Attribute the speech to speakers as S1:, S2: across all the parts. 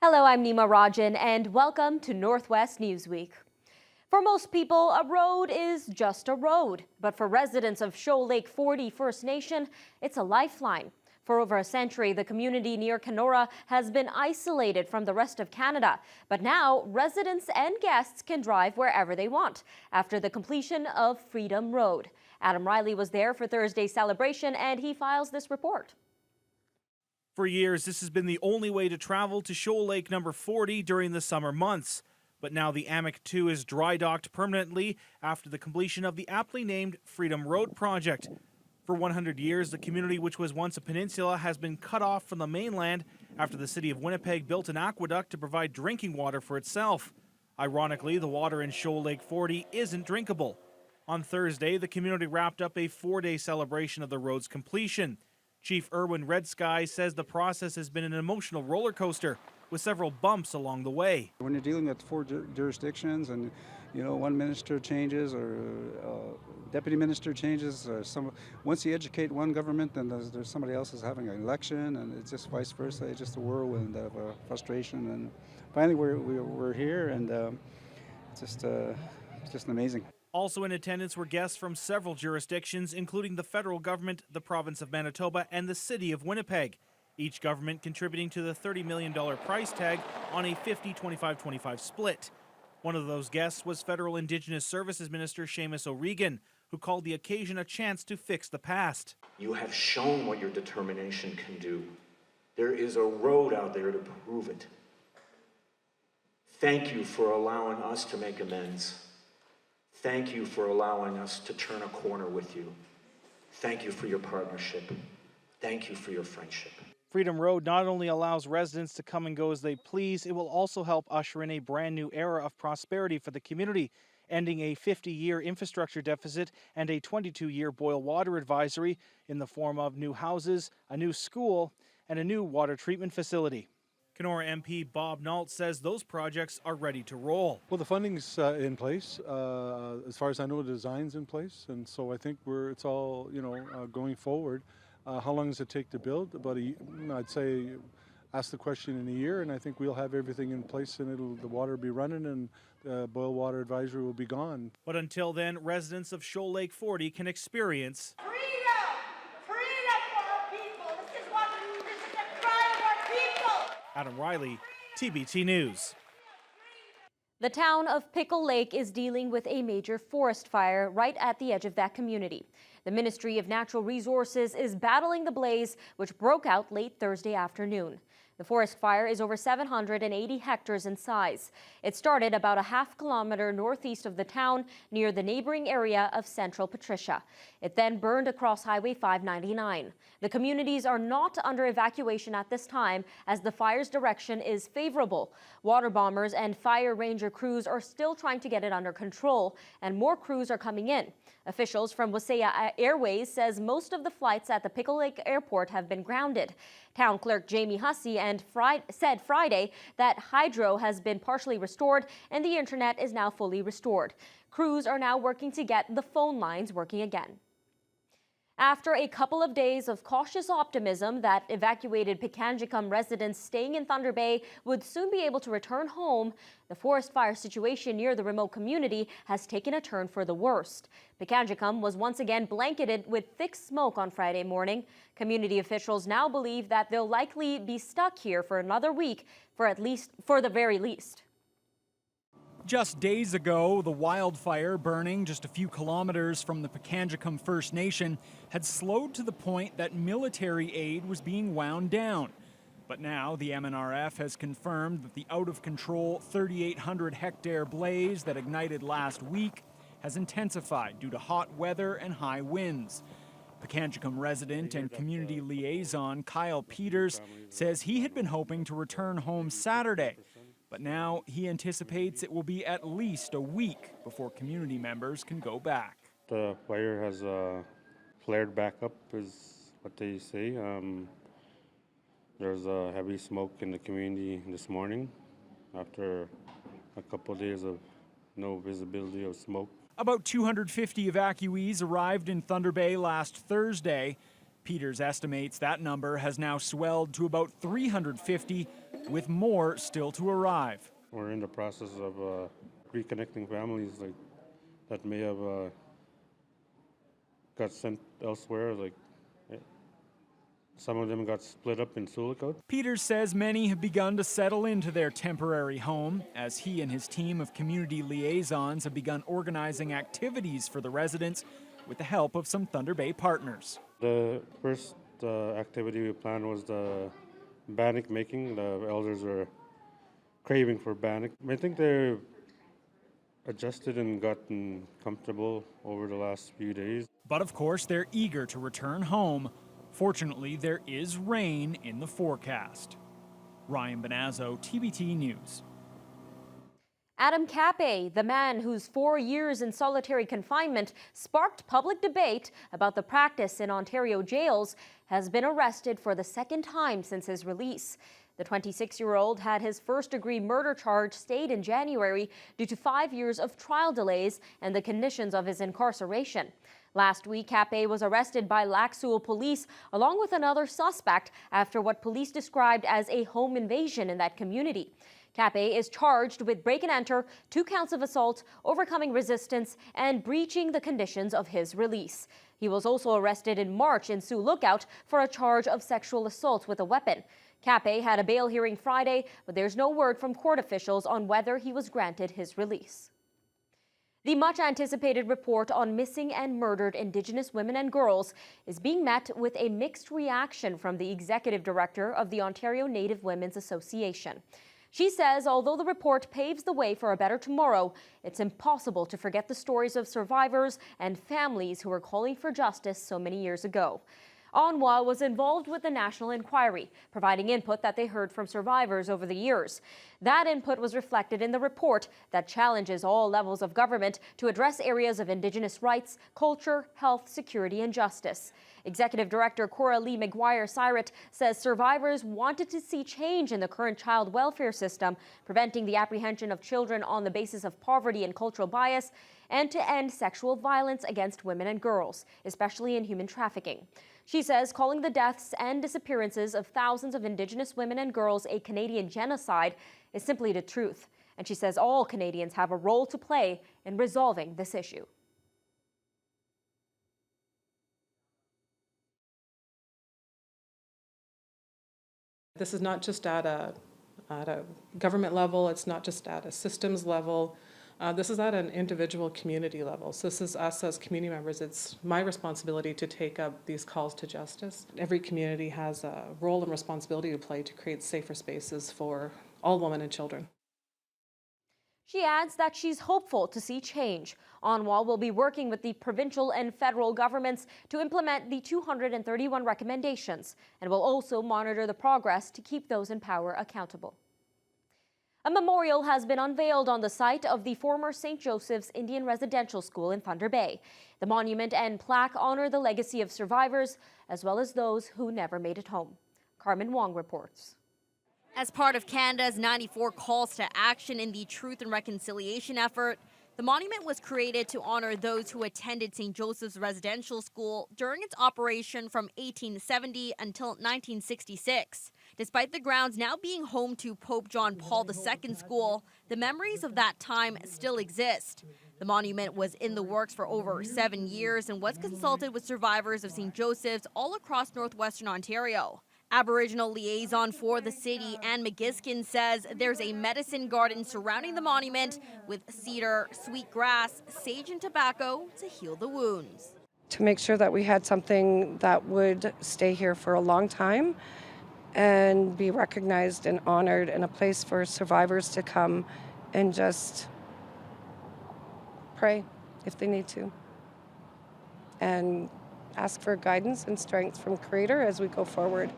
S1: Hello, I'm Nima Rajan, and welcome to Northwest Newsweek. For most people, a road is just a road, but for residents of Shoal Lake 40 First Nation, it's a lifeline. For over a century, the community near Kenora has been isolated from the rest of Canada, but now residents and guests can drive wherever they want after the completion of Freedom Road. Adam Riley was there for Thursday's celebration, and he files this report.
S2: For years, this has been the only way to travel to Shoal Lake number 40 during the summer months. But now the Amic 2 is dry docked permanently after the completion of the aptly named Freedom Road project. For 100 years, the community, which was once a peninsula, has been cut off from the mainland after the city of Winnipeg built an aqueduct to provide drinking water for itself. Ironically, the water in Shoal Lake 40 isn't drinkable. On Thursday, the community wrapped up a 4-day celebration of the road's completion. Chief Erwin Redsky says the process has been an emotional roller coaster with several bumps along the way.
S3: When you're dealing with 4 jurisdictions and, one minister changes or deputy minister changes, or once you educate one government, then there's somebody else is having an election, and it's just vice versa. It's just a whirlwind of frustration. And finally, we're here, and it's just amazing.
S2: Also in attendance were guests from several jurisdictions, including the federal government, the province of Manitoba, and the city of Winnipeg, each government contributing to the $30 million price tag on a 50-25-25 split. One of those guests was Federal Indigenous Services Minister Seamus O'Regan, who called the occasion a chance to fix the past.
S4: You have shown what your determination can do. There is a road out there to prove it. Thank you for allowing us to make amends. Thank you for allowing us to turn a corner with you. Thank you for your partnership. Thank you for your friendship.
S2: Freedom Road not only allows residents to come and go as they please, it will also help usher in a brand new era of prosperity for the community, ending a 50-year infrastructure deficit and a 22-year boil water advisory in the form of new houses, a new school, and a new water treatment facility. Kenora MP Bob Nault says those projects are ready to roll.
S5: Well, the funding's in place. As far as I know, the design's in place, and so I think it's all going forward. How long does it take to build? I'd say ask the question in a year, and I think we'll have everything in place, and the water will be running, and the boil water advisory will be gone.
S2: But until then, residents of Shoal Lake 40 can experience Adam Riley, TBT News.
S1: The town of Pickle Lake is dealing with a major forest fire right at the edge of that community. The Ministry of Natural Resources is battling the blaze, which broke out late Thursday afternoon. The forest fire is over 780 hectares in size. It started about a half-kilometer northeast of the town near the neighboring area of Central Patricia. It then burned across Highway 599. The communities are not under evacuation at this time as the fire's direction is favorable. Water bombers and fire ranger crews are still trying to get it under control, and more crews are coming in. Officials from Wasaya Airways says most of the flights at the Pickle Lake Airport have been grounded. Town Clerk Jamie Hussey said Friday that hydro has been partially restored and the internet is now fully restored. Crews are now working to get the phone lines working again. After a couple of days of cautious optimism that evacuated Pikangikum residents staying in Thunder Bay would soon be able to return home, the forest fire situation near the remote community has taken a turn for the worst. Pikangikum was once again blanketed with thick smoke on Friday morning. Community officials now believe that they'll likely be stuck here for another week, for the very least.
S6: Just days ago, the wildfire burning just a few kilometers from the Pikangikum First Nation had slowed to the point that military aid was being wound down. But now the MNRF has confirmed that the out-of-control 3,800-hectare blaze that ignited last week has intensified due to hot weather and high winds. Pikangikum resident and community liaison Kyle Peters says he had been hoping to return home Saturday. But now he anticipates it will be at least a week before community members can go back.
S7: The fire has flared back up, is what they say. There's heavy smoke in the community this morning after a couple of days of no visibility of smoke.
S6: About 250 evacuees arrived in Thunder Bay last Thursday. Peters estimates that number has now swelled to about 350 with more still to arrive.
S7: We're in the process of reconnecting families like that may have got sent elsewhere. Like some of them got split up in Sioux Lookout.
S6: Peters says many have begun to settle into their temporary home as he and his team of community liaisons have begun organizing activities for the residents with the help of some Thunder Bay partners.
S7: The first activity we planned was the bannock making. The elders were craving for bannock. I think they're adjusted and gotten comfortable over the last few days.
S6: But of course, they're eager to return home. Fortunately, there is rain in the forecast. Ryan Benazzo, TBT News.
S1: Adam Capay, the man whose 4 years in solitary confinement sparked public debate about the practice in Ontario jails, has been arrested for the second time since his release. The 26-year-old had his first-degree murder charge stayed in January due to 5 years of trial delays and the conditions of his incarceration. Last week, Capay was arrested by Lac Seul police along with another suspect after what police described as a home invasion in that community. Capay is charged with break and enter, 2 counts of assault, overcoming resistance, and breaching the conditions of his release. He was also arrested in March in Sioux Lookout for a charge of sexual assault with a weapon. Capay had a bail hearing Friday, but there's no word from court officials on whether he was granted his release. The much-anticipated report on missing and murdered Indigenous women and girls is being met with a mixed reaction from the executive director of the Ontario Native Women's Association. She says although the report paves the way for a better tomorrow, it's impossible to forget the stories of survivors and families who were calling for justice so many years ago. ONWA was involved with the national inquiry, providing input that they heard from survivors over the years. That input was reflected in the report that challenges all levels of government to address areas of Indigenous rights, culture, health, security, and justice. Executive Director Coralie McGuire-Cyrett says survivors wanted to see change in the current child welfare system, preventing the apprehension of children on the basis of poverty and cultural bias, and to end sexual violence against women and girls, especially in human trafficking. She says calling the deaths and disappearances of thousands of Indigenous women and girls a Canadian genocide is simply the truth. And she says all Canadians have a role to play in resolving this issue.
S8: This is not just at a government level, it's not just at a systems level. This is at an individual community level. So this is us as community members. It's my responsibility to take up these calls to justice. Every community has a role and responsibility to play to create safer spaces for all women and children.
S1: She adds that she's hopeful to see change. ONWA will be working with the provincial and federal governments to implement the 231 recommendations and will also monitor the progress to keep those in power accountable. A memorial has been unveiled on the site of the former St. Joseph's Indian Residential School in Thunder Bay. The monument and plaque honor the legacy of survivors as well as those who never made it home. Carmen Wong reports.
S9: As part of Canada's 94 calls to action in the Truth and Reconciliation effort, the monument was created to honor those who attended St. Joseph's Residential School during its operation from 1870 until 1966. Despite the grounds now being home to Pope John Paul II School, the memories of that time still exist. The monument was in the works for over 7 years and was consulted with survivors of St. Joseph's all across northwestern Ontario. Aboriginal liaison for the city, Anne McGiskin, says there's a medicine garden surrounding the monument with cedar, sweet grass, sage and tobacco to heal the wounds.
S10: To make sure that we had something that would stay here for a long time and be recognized and honored, and a place for survivors to come and just pray if they need to and ask for guidance and strength from Creator as we go forward.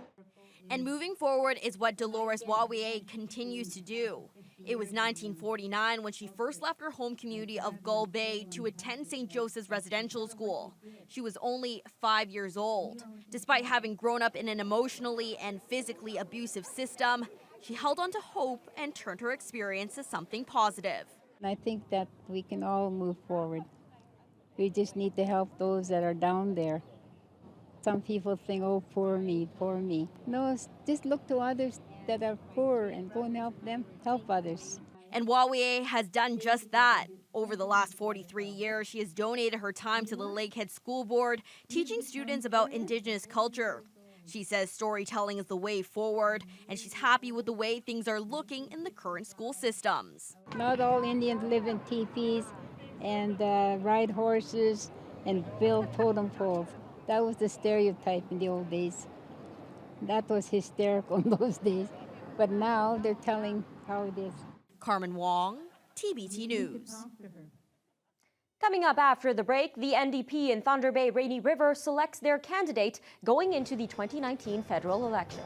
S9: And moving forward is what Dolores Wawier continues to do. It was 1949 when she first left her home community of Gull Bay to attend St. Joseph's Residential School. She was only 5 years old. Despite having grown up in an emotionally and physically abusive system, she held on to hope and turned her experience to something positive.
S11: I think that we can all move forward. We just need to help those that are down there. Some people think, oh, poor me, poor me. No, just look to others that are poor and go and help them, help others.
S9: And Wawie has done just that. Over the last 43 years, she has donated her time to the Lakehead School Board, teaching students about Indigenous culture. She says storytelling is the way forward, and she's happy with the way things are looking in the current school systems.
S11: Not all Indians live in teepees and ride horses and build totem poles. That was the stereotype in the old days. That was hysterical in those days. But now they're telling how it is.
S9: Carmen Wong, TBT News.
S1: Coming up after the break, the NDP in Thunder Bay Rainy River selects their candidate going into the 2019 federal election.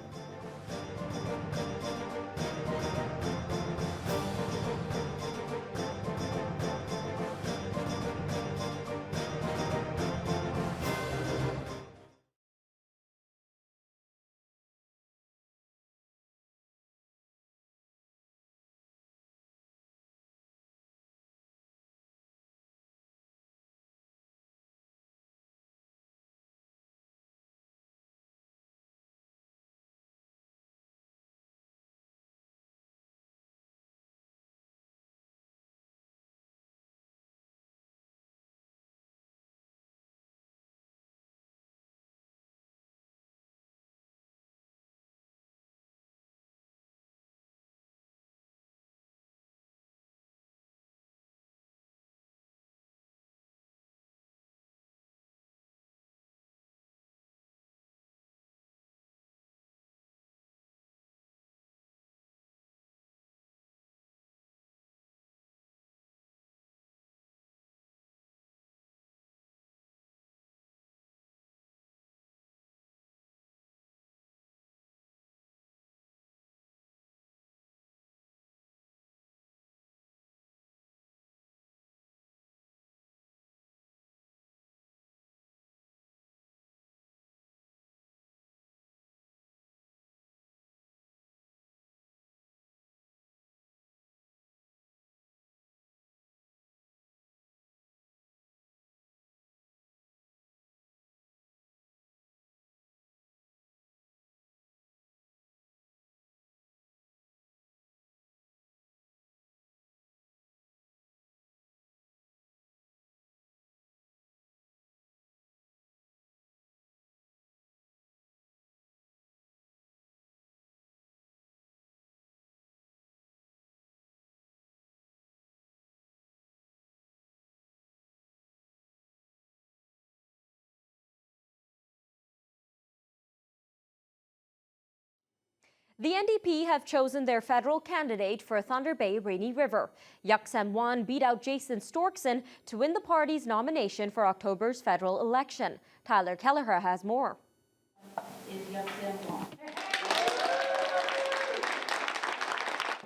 S1: The NDP have chosen their federal candidate for Thunder Bay Rainy River. Yuksem Wan beat out Jason Storkson to win the party's nomination for October's federal election. Tyler Kelleher has more.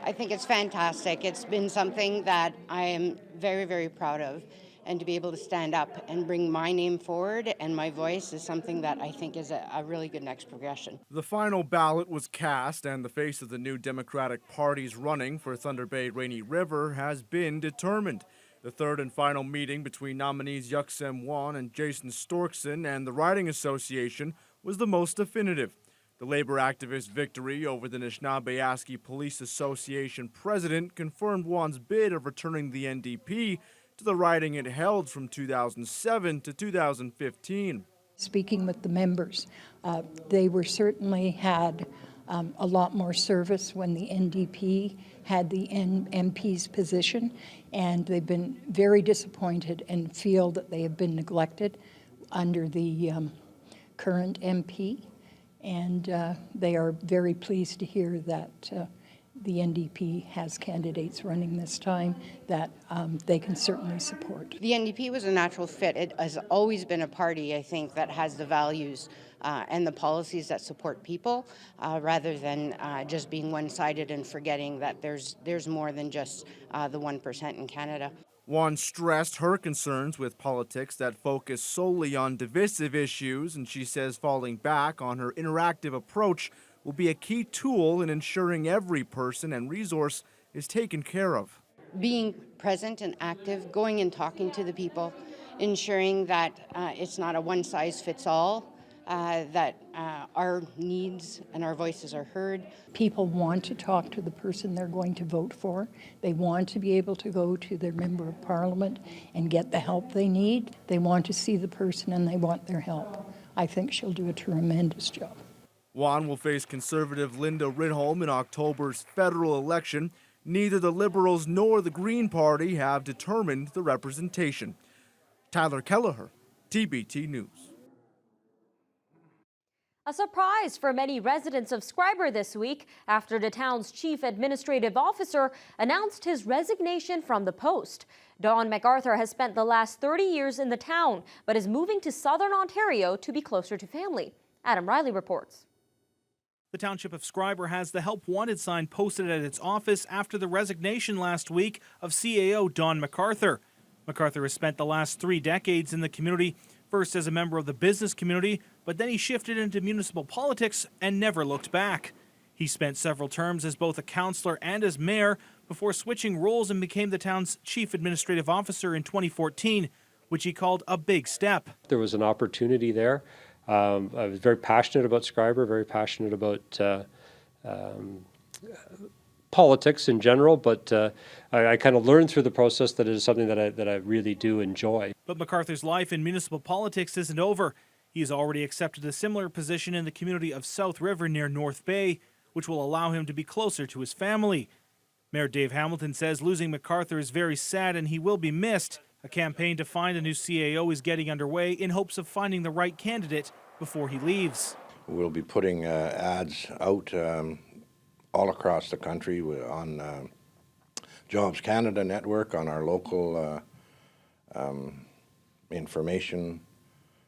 S12: I think it's fantastic. It's been something that I am very, very proud of. And to be able to stand up and bring my name forward and my voice is something that I think is a really good next progression.
S13: The final ballot was cast, and the face of the new Democratic parties running for Thunder Bay Rainy River has been determined. The third and final meeting between nominees Yuksem Wan and Jason Storkson and the Riding Association was the most definitive. The labor activist victory over the Anishinaabe Police Association president confirmed Wan's bid of returning the NDP to the riding it held from 2007 to 2015.
S14: Speaking with the members, they were certainly had a lot more service when the NDP had the MP's position, and they've been very disappointed and feel that they have been neglected under the current MP, and they are very pleased to hear that the NDP has candidates running this time that they can certainly support.
S12: The NDP was a natural fit. It has always been a party, I think, that has the values and the policies that support people rather than just being one-sided and forgetting that there's more than just the 1% in Canada.
S13: Wan stressed her concerns with politics that focus solely on divisive issues, and she says falling back on her interactive approach will be a key tool in ensuring every person and resource is taken care of.
S12: Being present and active, going and talking to the people, ensuring that it's not a one-size-fits-all that our needs and our voices are heard.
S14: People want to talk to the person they're going to vote for. They want to be able to go to their member of parliament and get the help they need. They want to see the person and they want their help. I think she'll do a tremendous job.
S13: Whan will face Conservative Linda Ridholm in October's federal election. Neither the Liberals nor the Green Party have determined the representation. Tyler Kelleher, TBT News.
S1: A surprise for many residents of Schreiber this week after the town's chief administrative officer announced his resignation from the post. Don MacArthur has spent the last 30 years in the town, but is moving to southern Ontario to be closer to family. Adam Riley reports.
S2: The township of Schreiber has the Help Wanted sign posted at its office after the resignation last week of CAO Don MacArthur. MacArthur has spent the last 3 decades in the community, first as a member of the business community, but then he shifted into municipal politics and never looked back. He spent several terms as both a councillor and as mayor before switching roles and became the town's chief administrative officer in 2014, which he called a big step.
S15: There was an opportunity there. I was very passionate about Schreiber, very passionate about politics in general, but I kind of learned through the process that it is something that I really do enjoy.
S2: But MacArthur's life in municipal politics isn't over. He has already accepted a similar position in the community of South River near North Bay, which will allow him to be closer to his family. Mayor Dave Hamilton says losing MacArthur is very sad and he will be missed. A campaign to find a new CAO is getting underway in hopes of finding the right candidate before he leaves.
S16: We'll be putting ads out all across the country on Jobs Canada network, on our local information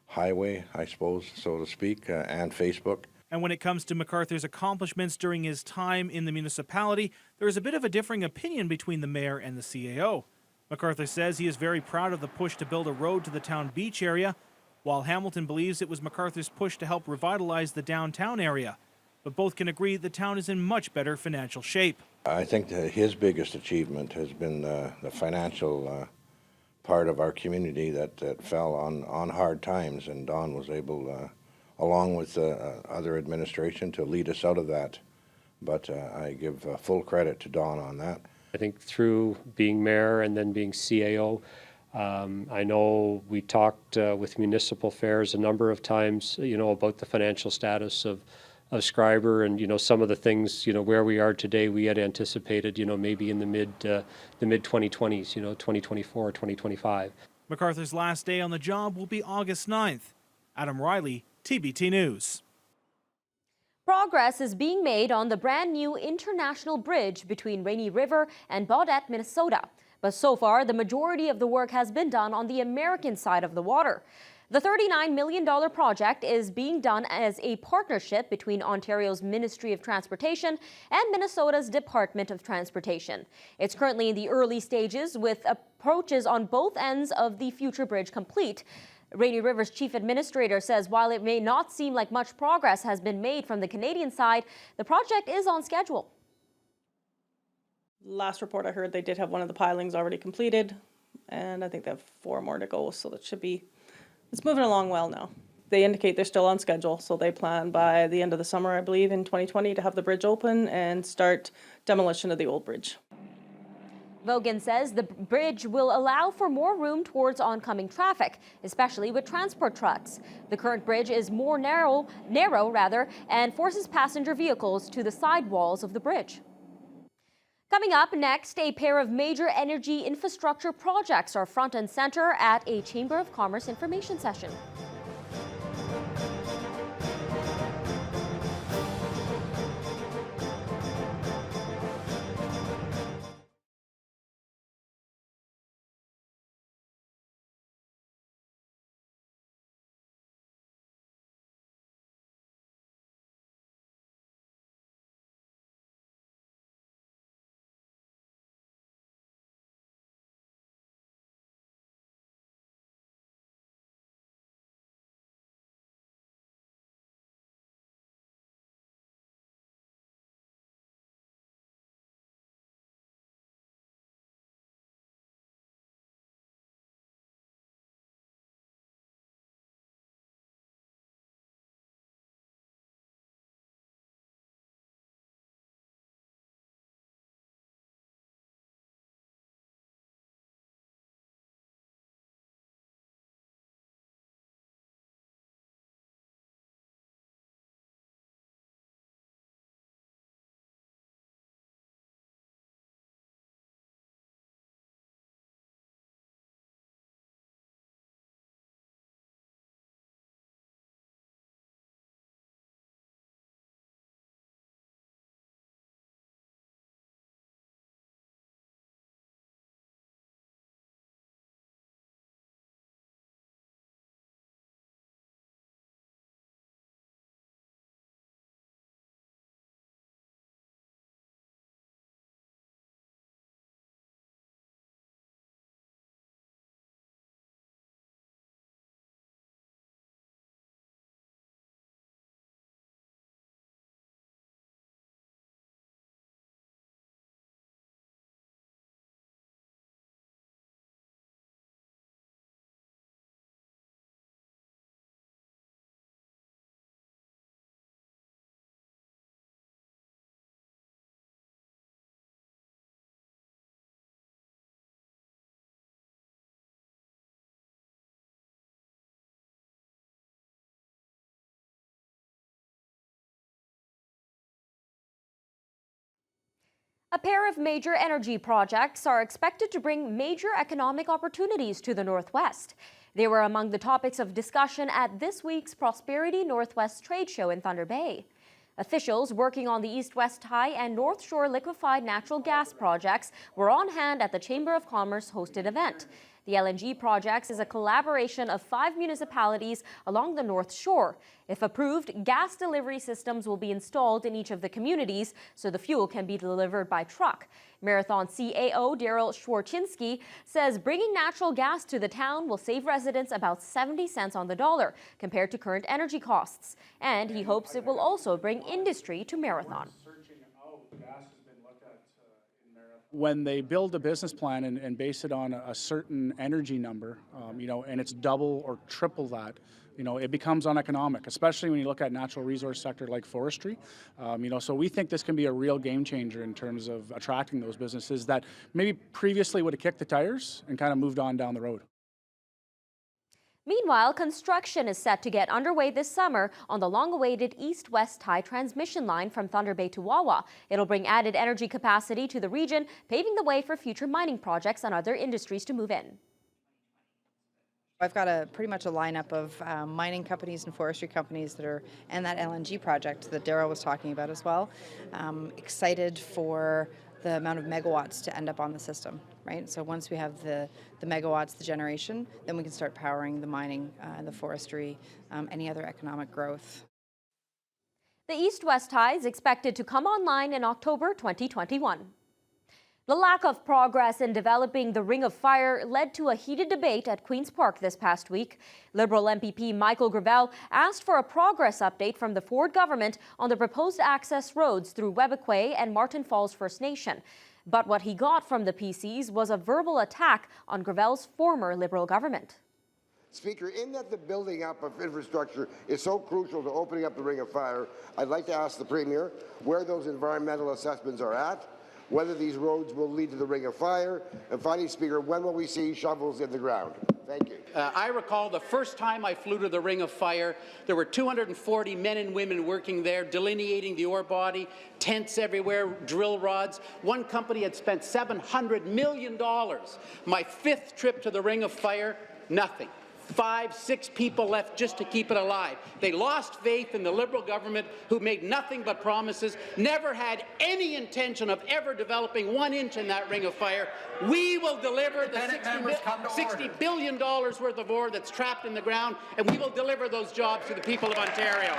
S16: highway, I suppose, so to speak, and Facebook.
S2: And when it comes to MacArthur's accomplishments during his time in the municipality, there is a bit of a differing opinion between the mayor and the CAO. MacArthur says he is very proud of the push to build a road to the town beach area, while Hamilton believes it was MacArthur's push to help revitalize the downtown area. But both can agree the town is in much better financial shape.
S16: I think that his biggest achievement has been the financial part of our community that fell on hard times, and Don was able, along with other administration, to lead us out of that. But I give full credit to Don on that.
S15: I think through being mayor and then being CAO, I know we talked with municipal affairs a number of times, about the financial status of Schreiber, and some of the things, where we are today, we had anticipated, maybe in the mid 2020s, 2024, 2025.
S2: MacArthur's last day on the job will be August 9th. Adam Riley, TBT News.
S1: Progress is being made on the brand new international bridge between Rainy River and Baudette, Minnesota. But so far, the majority of the work has been done on the American side of the water. The $39 million project is being done as a partnership between Ontario's Ministry of Transportation and Minnesota's Department of Transportation. It's currently in the early stages, with approaches on both ends of the future bridge complete. Rainy River's chief administrator says while it may not seem like much progress has been made from the Canadian side, the project is on schedule.
S17: Last report I heard, they did have one of the pilings already completed, and I think they have 4 more to go, so it's moving along well now. They indicate they're still on schedule, so they plan by the end of the summer, I believe, in 2020 to have the bridge open and start demolition of the old bridge.
S1: Vogan says the bridge will allow for more room towards oncoming traffic, especially with transport trucks. The current bridge is more narrow, and forces passenger vehicles to the side walls of the bridge. Coming up next, a pair of major energy infrastructure projects are front and center at a Chamber of Commerce information session. A pair of major energy projects are expected to bring major economic opportunities to the Northwest. They were among the topics of discussion at this week's Prosperity Northwest trade show in Thunder Bay. Officials working on the East-West Tie and North Shore liquefied natural gas projects were on hand at the Chamber of Commerce hosted event. The LNG projects is a collaboration of 5 municipalities along the North Shore. If approved, gas delivery systems will be installed in each of the communities so the fuel can be delivered by truck. Marathon CAO Daryl Schwarczynski says bringing natural gas to the town will save residents about 70 cents on the dollar compared to current energy costs. And he hopes it will also bring industry to Marathon.
S18: When they build a business plan and base it on a certain energy number, and it's double or triple that, it becomes uneconomic, especially when you look at natural resource sector like forestry. So we think this can be a real game changer in terms of attracting those businesses that maybe previously would have kicked the tires and kind of moved on down the road.
S1: Meanwhile, construction is set to get underway this summer on the long-awaited East-West Tie transmission line from Thunder Bay to Wawa. It'll bring added energy capacity to the region, paving the way for future mining projects and other industries to move in.
S19: I've got pretty much a lineup of mining companies and forestry companies and that LNG project that Daryl was talking about as well. Excited for the amount of megawatts to end up on the system, right? So once we have the megawatts, the generation, then we can start powering the mining, the forestry, any other economic growth.
S1: The East-West Tie is expected to come online in October 2021. The lack of progress in developing the Ring of Fire led to a heated debate at Queen's Park this past week. Liberal MPP Michael Gravel asked for a progress update from the Ford government on the proposed access roads through Webequie and Martin Falls First Nation. But what he got from the PCs was a verbal attack on Gravel's former Liberal government.
S20: Speaker, in that the building up of infrastructure is so crucial to opening up the Ring of Fire, I'd like to ask the Premier where those environmental assessments are at, whether these roads will lead to the Ring of Fire, and finally, Speaker, when will we see shovels in the ground? Thank you.
S21: I recall the first time I flew to the Ring of Fire, there were 240 men and women working there, delineating the ore body, tents everywhere, drill rods. One company had spent $700 million. My 5th trip to the Ring of Fire, nothing. 5, 6 people left just to keep it alive. They lost faith in the Liberal government, who made nothing but promises, never had any intention of ever developing 1 inch in that Ring of Fire. We will deliver the $60 billion worth of ore that's trapped in the ground, and we will deliver those jobs to the people of Ontario.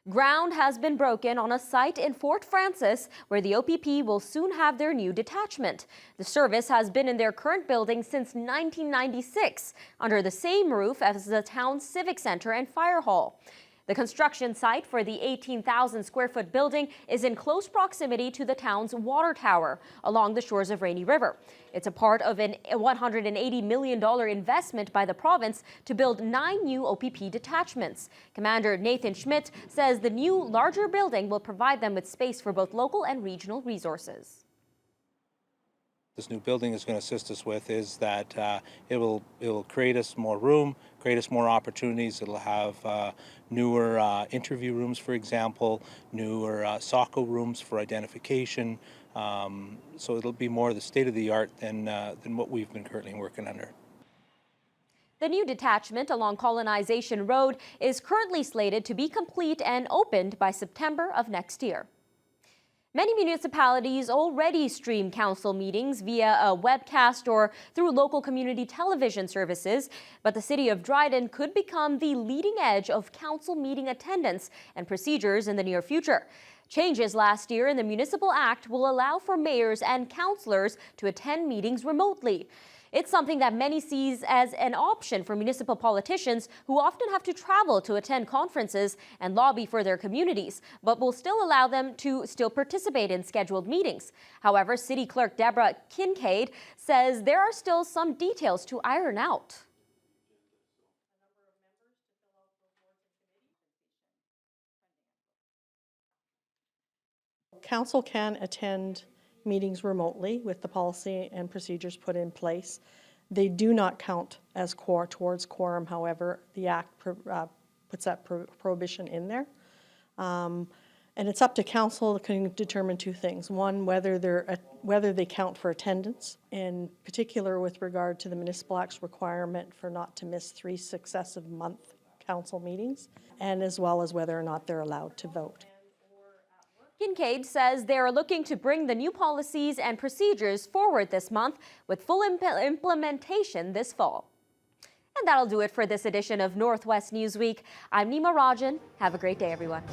S1: Ground has been broken on a site in Fort Frances where the OPP will soon have their new detachment. The service has been in their current building since 1996, under the same roof as the town's civic center and fire hall. The construction site for the 18,000 square foot building is in close proximity to the town's water tower along the shores of Rainy River. It's a part of a $180 million investment by the province to build 9 new OPP detachments. Commander Nathan Schmidt says the new, larger building will provide them with space for both local and regional resources.
S22: This new building is going to assist us with is that it will create us more room, create us more opportunities. It'll have newer interview rooms, for example, newer SOCO rooms for identification. So it'll be more the state-of-the-art than what we've been currently working under.
S1: The new detachment along Colonization Road is currently slated to be complete and opened by September of next year. Many municipalities already stream council meetings via a webcast or through local community television services, but the City of Dryden could become the leading edge of council meeting attendance and procedures in the near future. Changes last year in the Municipal Act will allow for mayors and councillors to attend meetings remotely. It's something that many sees as an option for municipal politicians who often have to travel to attend conferences and lobby for their communities, but will still allow them to still participate in scheduled meetings. However, City Clerk Deborah Kincaid says there are still some details to iron out.
S23: Council can attend meetings remotely with the policy and procedures put in place. They do not count as towards quorum, however. The Act puts that prohibition in there. And And it's up to council to determine two things. One, whether they count for attendance, in particular with regard to the Municipal Act's requirement for not to miss 3 successive month council meetings, and as well as whether or not they're allowed to vote.
S1: Kincaid says they are looking to bring the new policies and procedures forward this month with full implementation this fall. And that'll do it for this edition of Northwest Newsweek. I'm Nima Rajan. Have a great day, everyone.